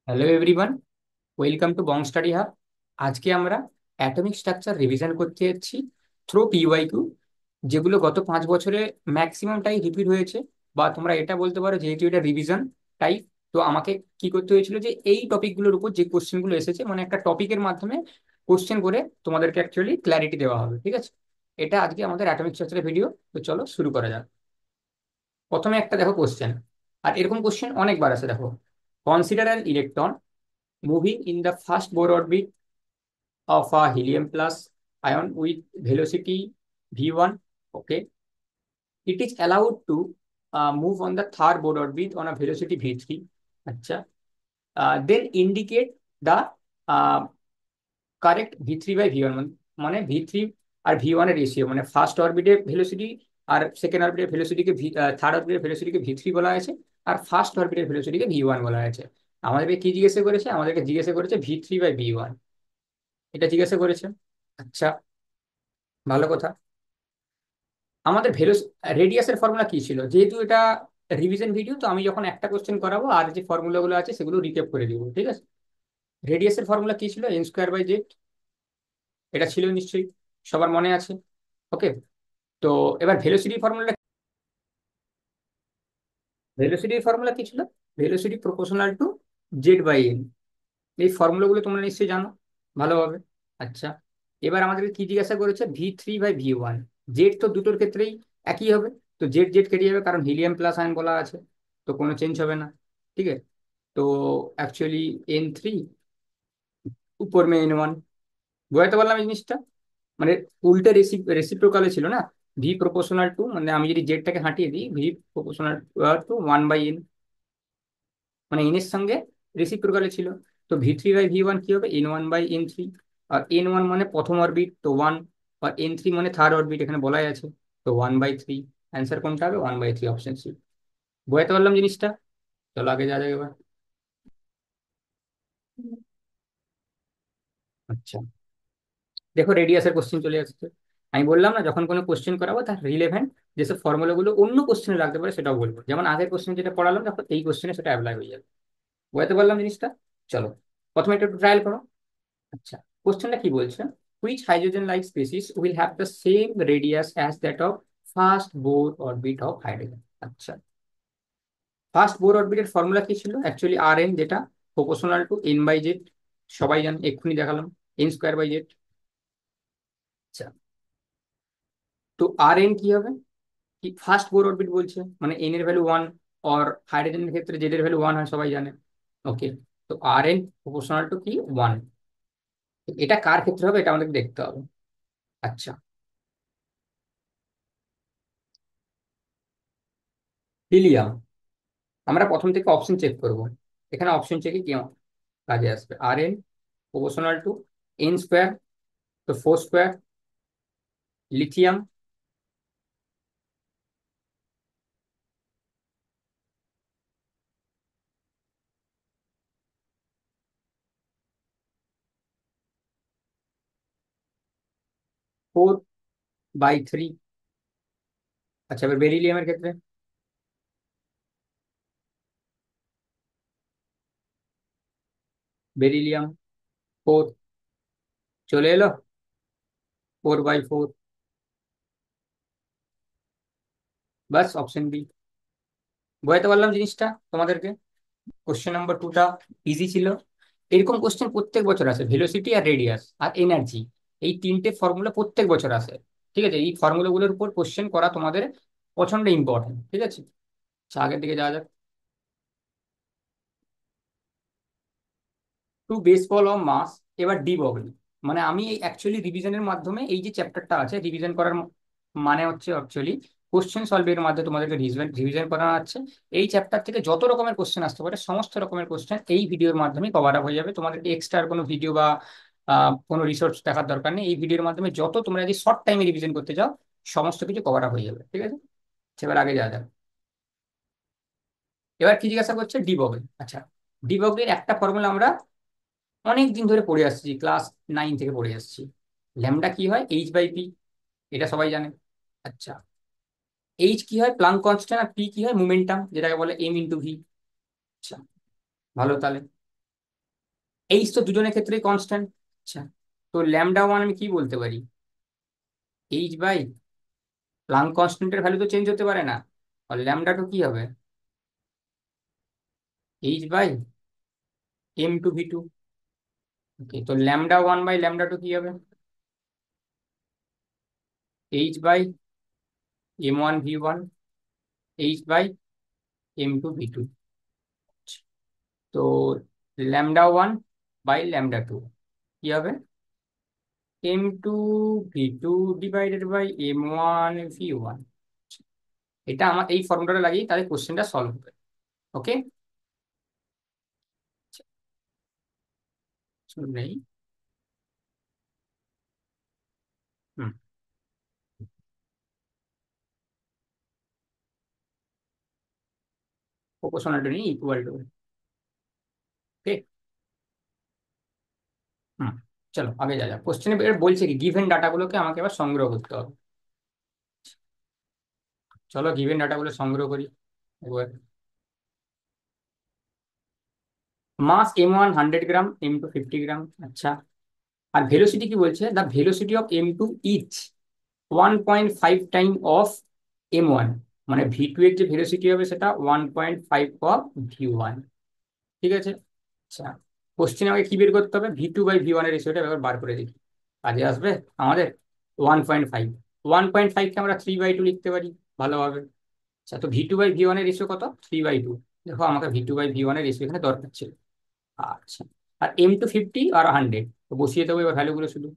Hello everyone, welcome to Bong study hub. আজকে আমরা atomic structure revision করতে যাচ্ছি থ্রো পিওয়াইকিউ, যেগুলো গত 5 বছরে ম্যাক্সিমামটাই রিপিট হয়েছে। বা তোমরা এটা বলতে পারো, যেহেতু এটা রিভিশন টাইপ, তো আমাকে কি করতে হয়েছিল যে এই টপিকগুলোর উপর যে কোশ্চেনগুলো এসেছে, মানে একটা টপিকের মাধ্যমে কোশ্চেন করে তোমাদেরকে অ্যাকচুয়ালি ক্ল্যারিটি দেওয়া হবে। ঠিক আছে, এটা আজকে আমাদের অ্যাটমিক স্ট্রাকচারের ভিডিও। তো চলো শুরু করা যাক। প্রথমে একটা দেখো কোশ্চেন, আর এরকম কোশ্চেন অনেকবার আছে। দেখো, consider an electron moving in the first Bohr orbit of a helium plus ion with velocity v1. Okay, it is allowed to move on the third Bohr orbit on a velocity v3. अच्छा, then indicate the uh, correct v3 by v1, মানে v3 আর v1 এর ratio, মানে first অরবিটের velocity আর second অরবিটের ভেলোসিটিকে third অরবিটের ভেলোসিটিকে v3 বলা হয়েছে, আর first অরবিটের ভেলোসিটিকে v1 বলা হয়েছে। আমাদেরকে কি জিজ্ঞাসা করেছে? আমাদেরকে জিজ্ঞাসা করেছে v3 বাই v1, এটা জিজ্ঞাসা করেছে। আচ্ছা, ভালো কথা। আমাদের রেডিয়াসের ফর্মুলা কি ছিল? যেহেতু এটা রিভিশন ভিডিও, তো আমি যখন একটা কোশ্চেন করাবো আর যে ফর্মুলাগুলো আছে সেগুলো রিক্যাপ করে দিব। ঠিক আছে, রেডিয়াসের ফর্মুলা কি ছিল? N square by Z. এটা ছিল নিশ্চয়ই, সবার মনে আছে। ওকে, তো এবার ভেলোসিটির ফর্মুলা কি ছিল? Velocity proportional to Z by N. এই ফর্মুলাগুলো তোমরা নিশ্চয়ই জানো ভালোভাবে। আচ্ছা, এবার আমাদেরকে কি জিজ্ঞাসা করেছে? v3 by v1। জেড তো দুটোর ক্ষেত্রেই একই হবে, তো জেড জেড কেটে যাবে, কারণ হিলিয়াম প্লাস আয়ন বলা আছে, তো কোনো চেঞ্জ হবে না। ঠিক আছে, তো অ্যাকচুয়ালি n3 উপর মে n1। বুঝতে পারলাম এই জিনিসটা? মানে উল্টে রেসিপ্রোকালে ছিল না। ভি প্রপোর্শনাল টু, মানে আমি যদি জেডটাকে হাঁটিয়ে দিই, ভি প্রপোর্শনাল টু 1/n, মানে এন এর সঙ্গে রেসিপ্রোকালে ছিল। তো v3 বাই v1 কি হবে? n1/n3। আর n1 মানে প্রথম অরবিট, তো 1। আর n3 মানে থার্ড অরবিট, এখানে বলাই আছে, তো 1/3। অ্যান্সার কোনটা হবে? 1/3, অপশন সি। বুঝতে পারলাম জিনিসটা? চলো আগে যা যাক এবার। আচ্ছা, দেখো রেডিয়াসের কোশ্চেন চলে আসছে। আমি বললাম না, যখন কোনো কোশ্চেন করাবো তার রিলেভেন্ট যেসব ফর্মুলাগুলো অন্য কোশ্চেনে লাগতে পারে সেটাও বলবো। যেমন আগের কোশ্চেন যেটা পড়ালাম, দেখো এই কোশ্চেনে সেটা অ্যাপ্লাই হয়ে যাবে। বুঝতে পারলাম জিনিসটা? চলো প্রথমে একটু ট্রায়াল করো। আচ্ছা, কোশ্চেনটা কি বলছে? Which hydrogen like species will have the same radius as that of first Bohr orbit of hydrogen. আচ্ছা, ফার্স্ট বোর অরবিটের ফর্মুলা কি ছিল? অ্যাকচুয়ালি আর এন, যেটা proportional to N by Z. সবাই জান, এক্ষুনি দেখালাম, এন স্কোয়ার বাই জেড। আচ্ছা, তো আর এন কি হবে? কি ফার্স্ট বোর অরবিট বলছে, মানে এন এর ভ্যালু 1, আর হাইড্রোজেনের ক্ষেত্রে জেড এর ভ্যালু 1 হয়, সবাই জানে। ওকে, তো আর এন প্রপোর্শনাল টু কি? 1। এটা কার ক্ষেত্রে হবে এটা আমাদের দেখতে হবে। আচ্ছা, হিলিয়াম। আমরা প্রথম থেকে অপশন চেক করব। এখানে অপশন চেকে কি কাজে আসবে? আর N proportional to N square, তো 4 স্কোয়ার। লিথিয়াম 4/3। আচ্ছা, এবার বেরিলিয়ামের ক্ষেত্রে বেরিলিয়াম 4 চলে এলো, 4/4। বাস, অপশন বি। বুঝতে পারলাম জিনিসটা তোমাদেরকে? কোশ্চেন নাম্বার 2টা ইজি ছিল। এরকম কোশ্চেন প্রত্যেক বছর আসে, ভেলোসিটি আর রেডিয়াস আর এনার্জি, এই তিনটে ফর্মুলা প্রত্যেক বছর আসে। ঠিক আছে, এই ফর্মুলাগুলোর উপর কোশ্চেন করা তোমাদের প্রচন্ড ইম্পর্টেন্ট। ঠিক আছে, আচ্ছা, আগের দিকে যাওয়া যাক। টু বেস বল অফ মাস, এবার ডি বগলি। মানে আমি অ্যাকচুয়ালি রিভিশনের মাধ্যমে এই যে চ্যাপ্টারটা আছে, রিভিশন করার মানে হচ্ছে অ্যাকচুয়ালি কোশ্চেন সলভিং এর মাধ্যমে তোমাদেরকে রিভিশন করানো হচ্ছে। এই চ্যাপ্টার থেকে যত রকমের কোশ্চেন আসতে পারে, সমস্ত রকমের কোশ্চেন এই ভিডিওর মাধ্যমে কভার আপ হয়ে যাবে। তোমাদেরকে এক্সট্রা কোনো ভিডিও বা কোনো রিসোর্স দেখার দরকার নেই। এই ভিডিওর মাধ্যমে যত তোমরা যদি শর্ট টাইমে রিভিশন করতে চাও, সমস্ত কিছু কভার আপ হয়ে যাবে। ঠিক আছে, আচ্ছা, এবার আগে যাওয়া যাক। এবার কি জিজ্ঞাসা করছে? ডি বগলি। আচ্ছা, ডি বগলির একটা ফর্মুলা আমরা অনেক দিন ধরে পড়ে আসছি, ক্লাস 9 থেকে পড়ে আসছি। ল্যামডা কি হয়? h/p, এটা সবাই জানে। আচ্ছা, এইচ কি হয়? Planck constant. আর পি কি হয়? মোমেন্টাম, যেটাকে বলে m ইন্টু ভি। আচ্ছা, ভালো তাহলে। এইচ তো দুজনের ক্ষেত্রেই কনস্ট্যান্ট। আচ্ছা, তো ল্যামডা ওয়ান আমি কি বলতে পারি? এইচ বাই প্লাঙ্ক কনস্ট্যান্টের ভ্যালু তো চেঞ্জ হতে পারে না, আর ল্যামডা টু কি হবে? H by m2v2। ওকে, তো lambda one by lambda two কি হবে? H by m1v1, H by m2v2। তো lambda one by lambda two কি হবে? m2v2 divided by m1v1। এটা আমার এই ফর্মুলাটা লাগিয়ে তাহলে কোশ্চেনটা সলভ হবে। ওকে, নেই। হুম, প্রপোর্শনাল টু নিয়ে ইকুয়াল টু। ওকে। হুম, চলো আগে যা যা কোশ্চেনে এবার বলছে কি গিভেন ডাটাগুলোকে আমাকে এবার সংগ্রহ করতে হবে। চলো গিভেন ডাটাগুলো সংগ্রহ করি এবার। মাস m1 100 গ্রাম, m2 50 গ্রাম। আচ্ছা, আর ভেলোসিটি কি বলছে? The velocity of m2 is 1.5 of m1। মানে v2 এর যে ভেলোসিটি হবে সেটা 1.5 অফ v1। ঠিক আছে। আচ্ছা, কোশ্চেন আমাকে কি বের করতে হবে? v2/v1 এর রেশিওটা এবার বার করে দেখি। কাজে আসবে আমাদের 1.5। 1.5 কে আমরা 3/2 লিখতে পারি ভালোভাবে। আচ্ছা, তো v2/v1 এর রেশিও কত? 3/2। দেখো আমাকে v2/v1 এর রেশিও এখানে দরকার ছিল। আচ্ছা, আর m2 50 আর 100, তো বসিয়ে দেবো এবার ভ্যালুগুলো শুধু।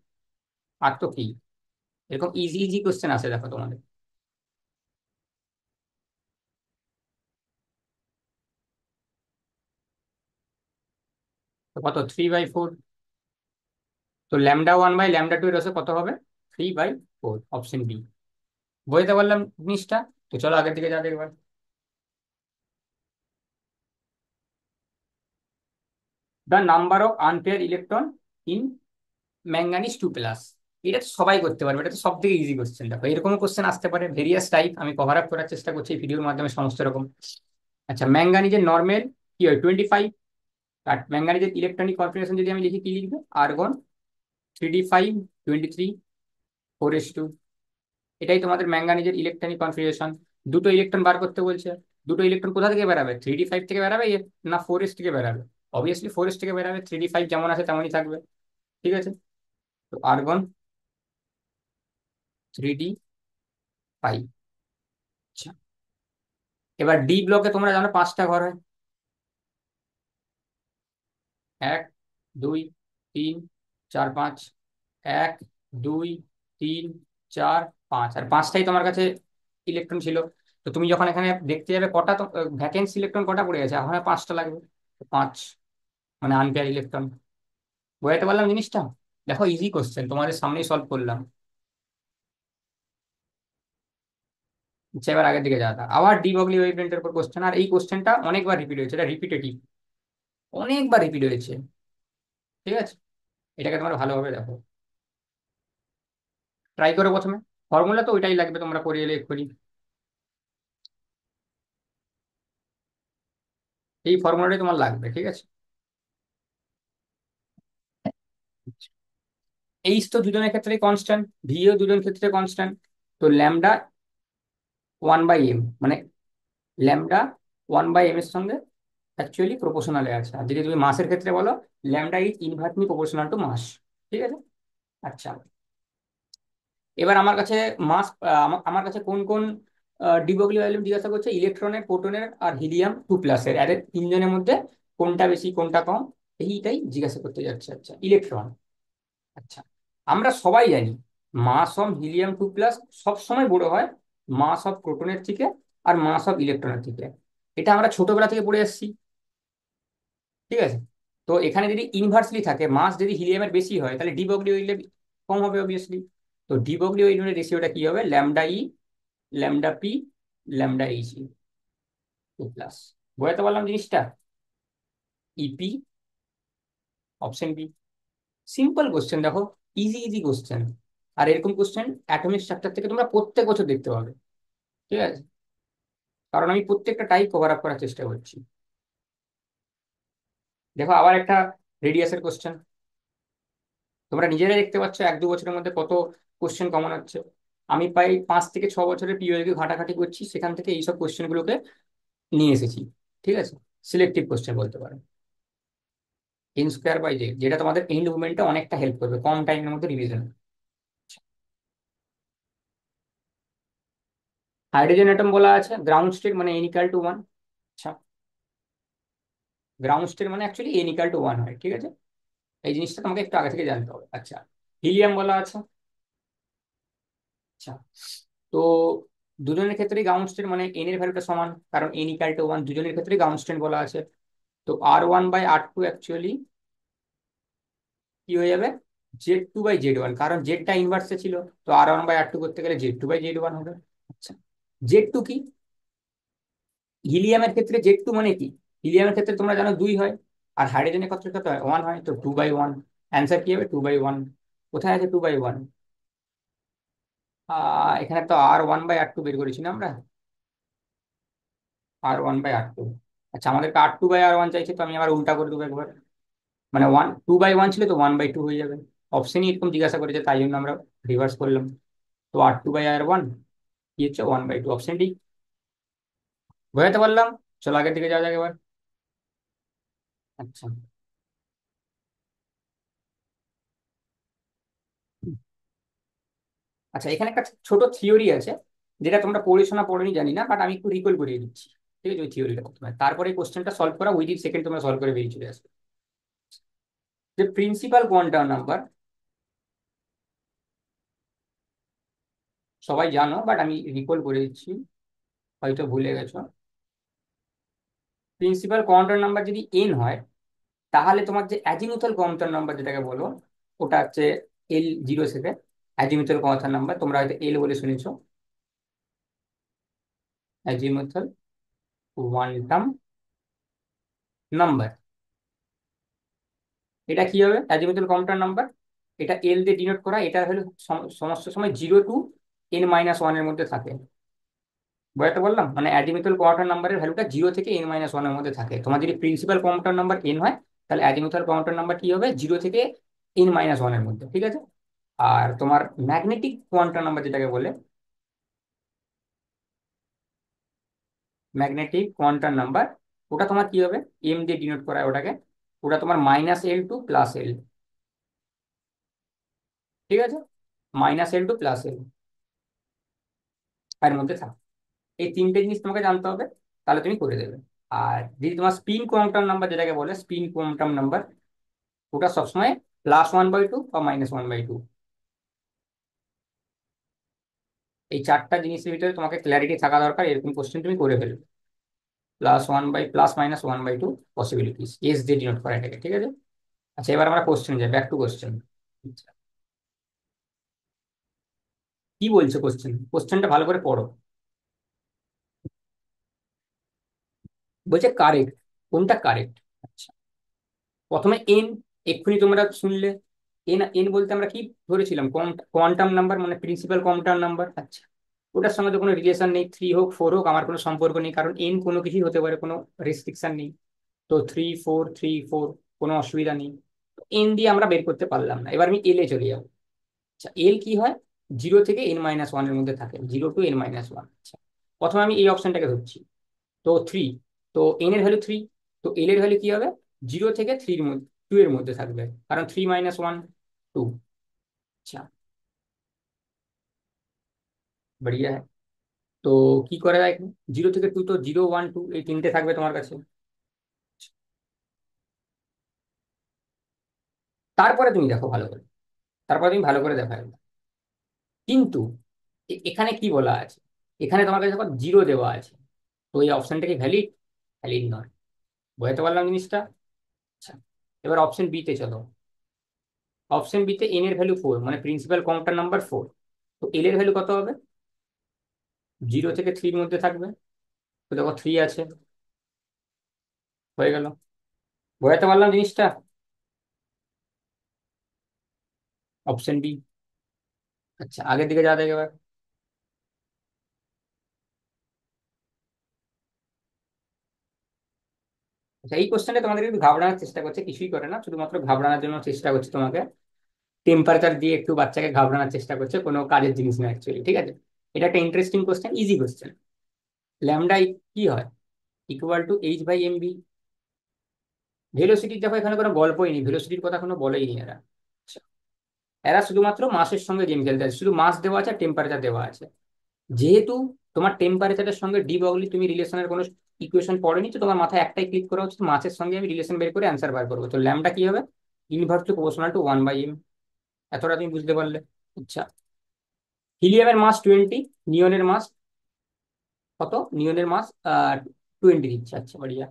আর তো কি, এরকম ইজি ইজি কোশ্চেন আছে দেখো তোমাদের। তো কত? 3/4। তো lambda one by lambda two এর রসে কত হবে? 3/4, অপশন বি। বুঝতে পারলাম জিনিসটা। তো চলো আগের দিকে যা দেখবার। The number of unpair electron in manganese 2+। এটা তো সবাই করতে পারবে, এটা তো সব থেকে ইজি কোশ্চেন। দেখো এরকম কোশ্চেন আসতে পারে ভেরিয়াস টাইপ, আমি কভার আপ করার চেষ্টা করছি এই ভিডিওর মাধ্যমে সমস্ত রকম। আচ্ছা, ম্যাঙ্গানিজের নর্মাল কি হয়? 25। আর ম্যাঙ্গানিজের ইলেকট্রনিক কনফিগারেশন যদি আমি লিখি কি লিখবো? Argon 3d5, 23, 4s2। এটাই তোমাদের ম্যাঙ্গানিজের ইলেকট্রনিক কনফিগারেশন। দুটো ইলেকট্রন বার করতে বলছে। দুটো ইলেকট্রন কোথা থেকে বেরাবে? 3d5 থেকে বেরাবে না 4s থেকে বেরাবে? অবভিয়াসলি 4s থেকে বেরাবে, 3d5 যেমন আছে তেমনই থাকবে। ঠিক আছে, তো আর্গন 3d5। আচ্ছা, এবার ডি ব্লকে তোমরা জানো 5টা ঘর হয়। 1 2 3 4 5। 1 2 3 4 5, আর পাঁচটাই তোমার কাছে ইলেকট্রন ছিল। তো তুমি যখন এখানে দেখতে যাবে কটা তো ভ্যাকেন্সি ইলেকট্রন কটা পড়ে আছে, এখন 5টা লাগবে। তো 5 মানে আনপেয়ার ইলেকট্রন। বোঝাতে পারলাম জিনিসটা? দেখো ইজি কোশ্চেন, তোমাদের সামনেই সলভ করলাম। আচ্ছা, এবার আগের দিকে যাওয়া যাক। আবার ডি বগলি ওয়েভলেন্থের উপর কোশ্চেন, আর এই কোশ্চেনটা অনেকবার রিপিট হয়েছে, এটা রিপিটেটিভ, অনেকবার রিপিট হয়েছে। ঠিক আছে, এটাকে তোমরা ভালোভাবে দেখো, ট্রাই করো প্রথমে। ফর্মুলা তো ওইটাই লাগবে, তোমরা করে এলে এক্ষুনি। এই ফর্মুলাটাই তোমার লাগবে, ঠিক আছে। এইচ তো দুজনের ক্ষেত্রে কনস্ট্যান্ট, ভিও দুজনের ক্ষেত্রে কনস্ট্যান্ট। তো ল্যামডা 1/m মানে ল্যামডা 1/m এর সঙ্গে অ্যাকচুয়ালি প্রপোর্শনালে আছে। আর যদি তুমি মাসের ক্ষেত্রে বলো, lambda is inversely proportional to mass. ঠিক আছে। আচ্ছা, এবার আমার কাছে মাস, আমার কাছে কোন কোন ডিবগলি ভ্যালু জিজ্ঞাসা করছে? ইলেকট্রনের, প্রোটনের আর হিলিয়াম 2+-এর, এদের তিনজনের মধ্যে কোনটা বেশি কোনটা কম, এইটাই জিজ্ঞাসা করতে যাচ্ছে। আচ্ছা, ইলেকট্রন। আচ্ছা, আমরা সবাই জানি মাস অফ হিলিয়াম 2+ সবসময় বড় হয় মাস অফ প্রোটনের থেকে আর মাস অফ ইলেকট্রনের থেকে। এটা আমরা ছোটবেলা থেকে পড়ে এসেছি। ঠিক আছে, তো এখানে যদি ইনভার্সলি থাকে, মাস যদি হিলিয়ামের বেশি হয়, তাহলে ডিবগলি ওয়েভ কম হবে অবভিয়াসলি। তো ডিবগলি ওয়েভের রেশিওটা কি হবে? Lambda lambda P, lambda H 2+। বোঝাতে পারলাম জিনিসটা? ইপি, অপশন বি। সিম্পল কোশ্চেন দেখো, ইজি ইজি কোশ্চেন। আর এরকম কোশ্চেন অ্যাটমিক স্ট্রাকচার থেকে তোমরা প্রত্যেক বছর দেখতে পাবে। ঠিক আছে, কারণ আমি প্রত্যেকটা টাইপ কভার আপ করার চেষ্টা করছি। দেখো আবার একটা রেডিয়াসের কোশ্চেন। তোমরা নিজেরাই দেখতে পাচ্ছ 1-2 বছরের মধ্যে কত কোশ্চেন কমন হচ্ছে। আমি প্রায় 5 থেকে 6 বছরের পিওকে ঘাটাঘাটি করছি, সেখান থেকে এইসব কোশ্চেন গুলোকে নিয়ে এসেছি। ঠিক আছে, সিলেক্টিভ কোশ্চেন বলতে পারো। এন স্কোয়ার বাই জে, যেটা তোমাদের এন্ড মুভমেন্টে অনেকটা হেল্প করবে কম টাইমের মধ্যে রিভিশন। হাইড্রোজেন অ্যাটম বলা আছে গ্রাউন্ড স্টেট মানে এন ইকাল টু ওয়ান। আচ্ছা, গ্রাউন্ড স্টেট মানে actually N equal to one হয়, ঠিক আছে। এই জিনিসটা তোমাকে একটু আগে থেকে জানতে হবে। আচ্ছা, হিলিয়াম বলা আছে। আচ্ছা, তো দুজনের ক্ষেত্রেই গ্রাউন্ড স্টেট মানে এন এর ভ্যালুটা সমান, কারণ এন ইকাল টু ওয়ান, দুজনের ক্ষেত্রেই গ্রাউন্ড স্টেট বলা আছে। তো R1/R2 অ্যাকচুয়ালি কি হয়ে যাবে, Z2/Z1, কারণ জেডটা ইনভার্সে ছিল। তো R1/R2 করতে গেলে Z2/Z1 হবে। আচ্ছা, জেড টু কি? হিলিয়ামের ক্ষেত্রে জেড টু মানে কি? হিলিয়ামের ক্ষেত্রে তোমরা জানো 2 হয়, আর হাইড্রোজেনের ক্ষেত্রে কত হয়, 1 হয়। তো 2/1, অ্যান্সার কি হবে, 2/1। কোথায় আছে 2/1? এখানে তো R1/R2 বের করেছি না আমরা, R1/R2। আচ্ছা, আমাদেরকে R2/R1 চাইছে, তো আমি আবার উল্টা করে দেবো একবার। মানে 2/1 ছিল তো 1/2 হয়ে যাবে। অপশনই এরকম জিজ্ঞাসা করেছে, তাই জন্য আমরা রিভার্স করলাম। তো R2/R1 কি হচ্ছে, 1/2। অপশনটি বোঝাতে পারলাম। চলো আগের দিকে যাওয়া যাক এবার। আচ্ছা, আচ্ছা, এখানে একটা ছোট থিওরি আছে, যেটা তোমরা পড়াশোনা পড়েনি জানি না, বাট আমি একটু রিকল করিয়ে দিচ্ছি। ঠিক আছে, ওই থিওরিটা করতে হবে, তারপরে কোশ্চেনটা সলভ করা উইদিন সেকেন্ড তোমরা সলভ করে বেরিয়ে চলে আসবে। যে প্রিন্সিপাল কোয়ান্টাম নাম্বার, সবাই জানো বাট আমি রিকল করে দিচ্ছি, হয়তো ভুলে গেছো। প্রিন্সিপাল কোয়ান্টাম নাম্বার যদি এন হয়, তাহলে তোমার যে অ্যাজিমুথাল কোয়ান্টাম নাম্বার যেটাকে বলো, ওটা হচ্ছে L0 থেকে। অ্যাজিমুথাল কোয়ান্টাম নাম্বার তোমরা হয়তো এল বলে শুনেছো। অ্যাজিমুথাল কোয়ান্টাম নাম্বার, এটা কি হবে অ্যাজিমুথাল কোয়ান্টাম নাম্বার? এটা এল দিয়ে ডিনোট করা, এটা হলো সমস্ত সময় 0 to n-1 এর মধ্যে থাকে। বুঝতে বললাম, মানে অ্যাজিমুথাল কোয়ান্টাম নাম্বারের ভ্যালুটা 0 থেকে n-1 এর মধ্যে থাকে। তোমার যদি প্রিন্সিপাল কোয়ান্টাম নাম্বার এন হয়, তাহলে অ্যাজিমুথাল কোয়ান্টাম নাম্বার কি হবে, 0 থেকে n-1 এর মধ্যে, ঠিক আছে। আর তোমার ম্যাগনেটিক কোয়ান্টাম নাম্বার যেটাকে বলে, ম্যাগনেটিক কোয়ান্টাম নাম্বার, ওটা তোমার কি হবে, এম দিয়ে ডিনোট করা হয় ওটাকে। ওটা তোমার -L to +L, ঠিক আছে। -L to +L এর মধ্যে থাকে। এই তিনটে জিনিস তোমাকে জানতে হবে, তাহলে তুমি করে দেবে। আর যদি তোমার স্পিন কোয়ান্টাম নাম্বার যেটাকে বলে, স্পিন কোয়ান্টাম নাম্বার, ওটা সবসময় +1/2 বা -1/2। এই চারটা জিনিসের ভিতরে তোমাকে ক্ল্যারিটি থাকা দরকার, এরকম কোশ্চেন তুমি করে ফেলবে। +1/+-1/2 পসিবিলিটিস, এস দিয়ে ডিনোট করা এটাকে, ঠিক আছে। আচ্ছা, এবার আমরা কোশ্চেন যাই, ব্যাক টু কোশ্চেন। কি বলছে কোশ্চেন, কোশ্চেনটা ভালো করে পড়ো। বলছে কারেক্ট, কোনটা কারেক্ট? আচ্ছা, প্রথমে এন, এক্ষুনি তোমরা শুনলে, এন এন বলতে আমরা কি ধরেছিলাম, কোয়ান্টাম নাম্বার মানে প্রিন্সিপাল কোয়ান্টাম নাম্বার। আচ্ছা, ওটার সঙ্গে তো কোনো রিলেশন নেই, 3 হোক 4 হোক আমার কোনো সম্পর্ক নেই, কারণ এন কোনো কিছুই হতে পারে, কোনো রেস্ট্রিকশন নেই। তো 3 4 3 4, কোনো অসুবিধা নেই। এন দিয়ে আমরা বের করতে পারলাম না, এবার আমি এল এ চলে যাবো। আচ্ছা, এল কি হয়, 0 থেকে n-1 এর মধ্যে থাকে, 0 to n-1। আচ্ছা, প্রথমে আমি এই অপশনটাকে ধরছি। তো 3, তো এন এর ভ্যালু 3, তো এল এর ভ্যালু কি হবে, 0 থেকে 2 এর মধ্যে থাকবে, কারণ 3 - 1 2। আচ্ছা, বঢ়িয়া হ্যাঁ। তো কি করা যায়, 0 থেকে 2, তো 0 1 2 এই তিনটে থাকবে তোমার কাছে। তারপরে তুমি দেখো ভালো করে, তারপরে তুমি ভালো করে দেখো একবার। কিন্তু এখানে কি বলা আছে, এখানে তোমার কাছে যখন 0 দেওয়া আছে, তো এই অপশনটা কি ভ্যালিড? ভ্যালিড নয়। বোঝাতে পারলাম জিনিসটা? আচ্ছা, এবার অপশন বি তে চলো। অপশন বি তে এন এর ভ্যালু 4, মানে প্রিন্সিপাল কোয়ান্টাম নাম্বার 4। তো এল এর ভ্যালু কত হবে, 0 থেকে 3 মধ্যে থাকবে। তো দেখো 3 আছে, হয়ে গেল। বোঝাতে পারলাম জিনিসটা? Option B. আচ্ছা, আগের দিকে যা দেখে এবার। আচ্ছা, এই কোশ্চেনটা তোমাদের একটু ঘাবড়ানোর চেষ্টা করছে, কিছুই করে না, শুধুমাত্র ঘাবড়ানোর জন্য চেষ্টা করছে তোমাকে। টেম্পারেচার দিয়ে একটু বাচ্চাকে ঘাবড়ানোর চেষ্টা করছে, কোনো কাজের জিনিস না অ্যাকচুয়ালি, ঠিক আছে? এটা একটা interesting question, easy question. Lambda কি হয়? Equal to h/mv। ভেলোসিটির দেখো এখানে কোনো গল্পই নেই, ভেলোসিটির কথা কোনো বলেই নেই এরা। আচ্ছা, এরা শুধুমাত্র মাসের সঙ্গে গেম খেলতে আছে, শুধু মাস দেওয়া আছে আর টেম্পারেচার দেওয়া আছে। যেহেতু তোমার টেম্পারেচারের সঙ্গে ডি বগলি তুমি রিলেশনের কোনো ইকুয়েশন পড়েনি, তো তোমার মাথায় একটাই ক্লিক করা উচিত, মাসের সঙ্গে আমি রিলেশন বের করে অ্যান্সার বার করবো। তো ল্যামডা কি হবে? Inversely proportional two 1/m। এতটা তুমি বুঝতে পারলে? আচ্ছা, হিলিয়ামের মাস 20, নিয়নের মাস কত? নিয়নের মাস 20 দিচ্ছে, আচ্ছা বঢ়িয়া।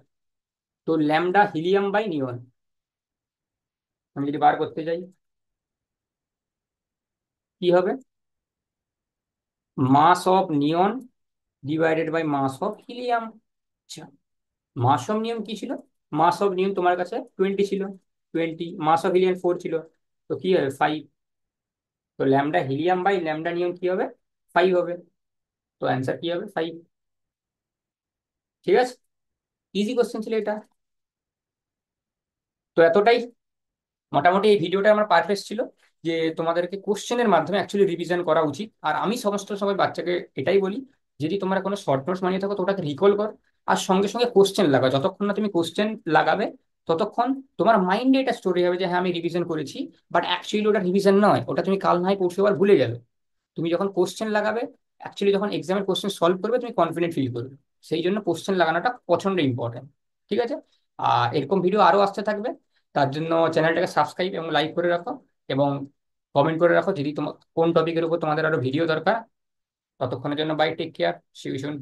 তো ল্যামডা হিলিয়াম বাই নিয়ন আমি যদি বার করতে যাই, কি হবে? Mass of neon divided by mass of helium. আচ্ছা, মাস অফ নিয়ন কি ছিল? মাস অফ নিয়ন তোমার কাছে 20 ছিল, 20, মাস অফ হিলিয়াম 4 ছিল, তো কি হবে? 5। তো ল্যামডা হিলিয়াম বাই ল্যামডা নিয়ন কি হবে? 5 হবে। তো অ্যান্সার কি হবে? 5। ঠিক আছে, ইজি কোশ্চেন ছিল এটা। তো এতটাই মোটামুটি এই ভিডিওটা আমার পারপাস ছিল, যে তোমাদেরকে কোশ্চেনের মাধ্যমে অ্যাকচুয়ালি রিভিশন করা উচিত। আর আমি সমস্ত সময় বাচ্চাকে এটাই বলি, যদি তোমরা কোনো শর্ট নোটস বানিয়ে থাকো তো ওটাকে রিকল কর, আর সঙ্গে সঙ্গে কোশ্চেন লাগাও। যতক্ষণ না তুমি কোশ্চেন লাগাবে ততক্ষণ তোমার মাইন্ডে এটা স্টোরি হবে যে হ্যাঁ আমি রিভিশন করেছি, বাট অ্যাকচুয়ালি ওটা রিভিশন নয়, ওটা তুমি কাল নয় পরশু আবার ভুলে যাবে। তুমি যখন কোশ্চেন লাগাবে, অ্যাকচুয়ালি যখন এক্সামের কোশ্চেন সলভ করবে তুমি কনফিডেন্ট ফিল করবে। সেই জন্য কোশ্চেন লাগানোটা প্রচন্ড ইম্পর্টেন্ট। ঠিক আছে? আর এরকম ভিডিও আরো আসতে থাকবে, তার জন্য চ্যানেলটাকে সাবস্ক্রাইব এবং লাইক করে রাখো, এবং কমেন্ট করে রাখো যদি তোমার কোন টপিকের উপর তোমাদের আরো ভিডিও দরকার। ততক্ষণের জন্য bye, take care, see you soon.